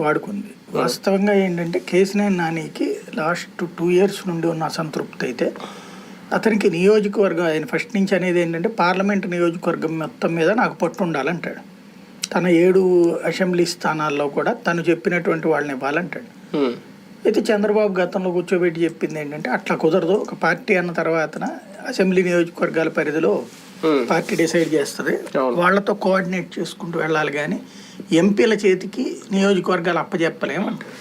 వాడుకుంది. వాస్తవంగా ఏంటంటే కేసినేని నానికి లాస్ట్ 2 years నుండి ఉన్న అసంతృప్తి అయితే అతనికి నియోజకవర్గం ఆయన ఫస్ట్ నుంచి అనేది ఏంటంటే పార్లమెంట్ నియోజకవర్గం మొత్తం మీద నాకు పట్టు ఉండాలంటాడు. తన 7 అసెంబ్లీ స్థానాల్లో కూడా తను చెప్పినటువంటి వాళ్ళని ఇవ్వాలంటాడు. అయితే చంద్రబాబు గతంలో కూర్చోబెట్టి చెప్పింది ఏంటంటే అట్లా కుదరదు, ఒక పార్టీ అన్న తర్వాత అసెంబ్లీ నియోజకవర్గాల పరిధిలో పార్టీ డిసైడ్ చేస్తుంది, వాళ్ళతో కోఆర్డినేట్ చేసుకుంటూ వెళ్ళాలి కానీ ఎంపీల చేతికి నియోజకవర్గాలు అప్పచెప్పలేమంటాడు.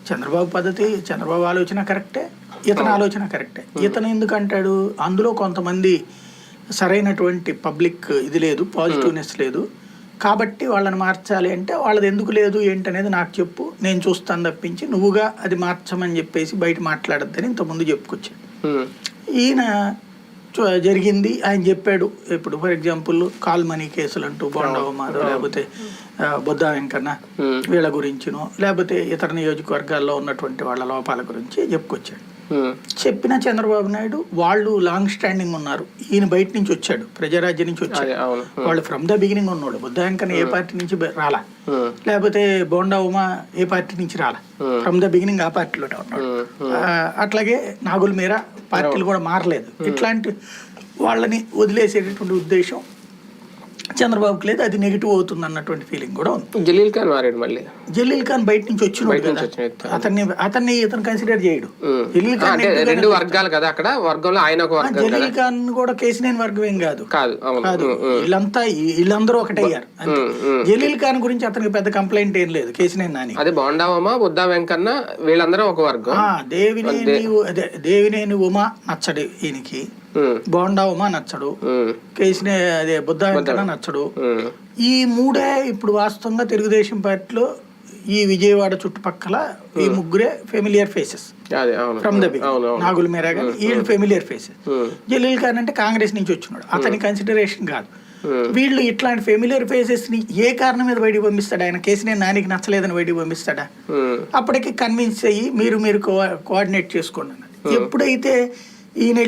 చంద్రబాబు పద్ధతి, చంద్రబాబు ఆలోచన కరెక్టే, ఇతని ఆలోచన కరెక్టే. ఇతను ఎందుకంటాడు, అందులో కొంతమంది సరైనటువంటి పబ్లిక్ ఇది లేదు, పాజిటివ్నెస్ లేదు, కాబట్టి వాళ్ళని మార్చాలి అంటే వాళ్ళది ఎందుకు లేదు ఏంటనేది నాకు చెప్పు, నేను చూస్తాను తప్పించి నువ్వుగా అది మార్చమని చెప్పేసి బయట మాట్లాడద్దని ఇంతకుముందు చెప్పుకొచ్చాడు. ఈయన జరిగింది ఆయన చెప్పాడు. ఇప్పుడు ఫర్ ఎగ్జాంపుల్ కాల్ మనీ కేసులు అంటూ బొండవమాధవ్ లేకపోతే బొద్దా వెంకన్న వీళ్ళ గురించినో లేకపోతే ఇతర నియోజకవర్గాల్లో ఉన్నటువంటి వాళ్ళ లోపాల గురించి చెప్పుకొచ్చాడు. చెప్పిన చంద్రబాబు నాయుడు వాళ్ళు లాంగ్ స్టాండింగ్ ఉన్నారు, ఈయన బయట నుంచి వచ్చాడు, ప్రజారాజ్యం నుంచి వచ్చాడు, వాళ్ళు ఫ్రమ్ ద బిగినింగ్ ఉన్నాడు. బుద్ధ వెంకన్న ఏ పార్టీ నుంచి రాలా, లేకపోతే బోండా ఉమా ఏ పార్టీ నుంచి రాలా, ఫ్రమ్ ద బిగినింగ్ ఆ పార్టీలోనే ఉన్నాడు. అట్లాగే నాగుల మీరా పార్టీలు కూడా మారలేదు. ఇట్లాంటి వాళ్ళని వదిలేసేటటువంటి ఉద్దేశం చంద్రబాబుకి లేదు, అది నెగిటివ్ అవుతుంది అన్నటువంటి ఫీలింగ్ కూడా ఉంది. జలీల్ ఖాన్ మారాడు మళ్ళీ. జలీల్ ఖాన్ బయట నుంచి వచ్చినాడు కదా, అతన్ని ఇతను కన్సిడర్ చేయడు. జలీల్ ఖాన్ రెండు వర్గాలు కదా అక్కడ, వర్గంలో ఆయన ఒక వర్గం. జలీల్ ఖాన్ కూడా కేసినేని వర్గం ఏం కాదు కాదు, వీళ్ళందరూ ఒకటయ్యారు. జలీల్ ఖాన్ గురించి అతనికి పెద్ద కంప్లైంట్ ఏం లేదు. కేసినేని నాని అదే బోండావమ్మ బుద్ధా వెంకన్న వీళ్ళందరూ ఒక వర్గం. దేవినేని ఉమా నచ్చడు ఈయనకి, బోండా ఉమా నచ్చడు, కేసినే అదే బుద్ధా వెంకన్న నచ్చడు. ఈ మూడే ఇప్పుడు వాస్తవంగా తెలుగుదేశం పార్టీలో ఈ విజయవాడ చుట్టుపక్కల ఈ ముగ్గురే familiar faces from the beginning. Nagula Meera కానీ వీళ్ళు ఫెమిలియర్ ఫేసెస్. జలీల్ ఖాన్ అంటే కాంగ్రెస్ నుంచి వచ్చినాడు, అతని కన్సిడరేషన్ కాదు. వీళ్ళు ఇట్లాంటి ఫెమిలియర్ ఫేసెస్ ని ఏ కారణం మీద బయటికి పంపిస్తాడు ఆయన? కేసినేని నానికి నచ్చలేదని బయటికి పంపిస్తాడా? అప్పటికి కన్విన్స్ అయ్యి మీరు కోఆర్డినేట్ చేసుకోండి అన్నది. ఎప్పుడైతే ఈయన